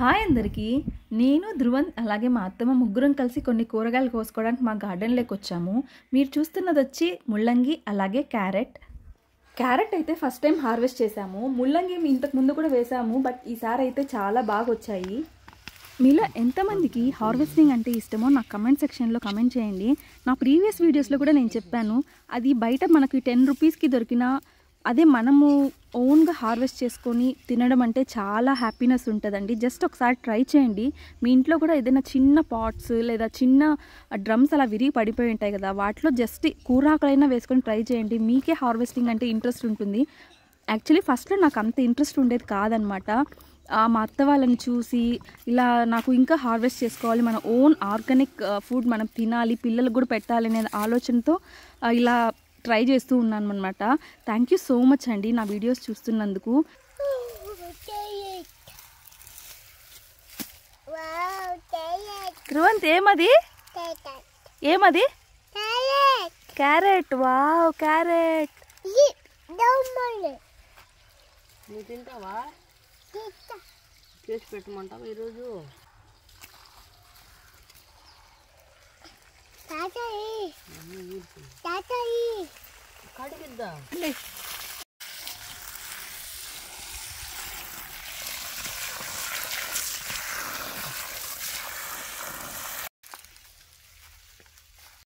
Hi అందరికీ, నేను ధ్రువన్ అలాగే మా అత్తమ్మ ముగ్గురం కలిసి కొన్ని కూరగాయలు కోసుకోవడానికి మా గార్డెన్లోకి వచ్చాము. మీరు చూస్తున్నది వచ్చి ముల్లంగి అలాగే క్యారెట్ అయితే ఫస్ట్ టైం హార్వెస్ట్ చేసాము. ముల్లంగి ఇంతకు ముందు కూడా వేసాము, బట్ ఈసారి అయితే చాలా బాగా వచ్చాయి. మీలో ఎంతమందికి హార్వెస్టింగ్ అంటే ఇష్టమో నాకు కమెంట్ సెక్షన్లో కమెంట్ చేయండి. నా ప్రీవియస్ వీడియోస్లో కూడా నేను చెప్పాను, అది బయట మనకి 10 రూపీస్కి దొరికిన అదే మనము ఓన్గా హార్వెస్ట్ చేసుకొని తినడం అంటే చాలా హ్యాపీనెస్ ఉంటుందండి. జస్ట్ ఒకసారి ట్రై చేయండి. మీ ఇంట్లో కూడా ఏదైనా చిన్న పాట్స్ లేదా చిన్న డ్రమ్స్ అలా విరిగి పడిపోయి ఉంటాయి కదా, వాటిలో జస్ట్ కూరాకులైనా వేసుకొని ట్రై చేయండి. మీకే హార్వెస్టింగ్ అంటే ఇంట్రెస్ట్ ఉంటుంది. యాక్చువల్లీ ఫస్ట్లో నాకు అంత ఇంట్రెస్ట్ ఉండేది కాదనమాట. మా అత్త వాళ్ళని చూసి ఇలా నాకు ఇంకా హార్వెస్ట్ చేసుకోవాలి, మన ఓన్ ఆర్గానిక్ ఫుడ్ మనం తినాలి, పిల్లలకు కూడా పెట్టాలి అనే ఆలోచనతో ఇలా ట్రై చేస్తూ ఉన్నాను అనమాట. థ్యాంక్ యూ సో మచ్ అండి నా వీడియోస్ చూస్తున్నందుకు. ధ్రువంత్ ఏమది క్యారెట్. Wow, carrot. నువ్వు తింటావా? చేసి పెట్టమంటావా ఈరోజు? కడిగిద్దా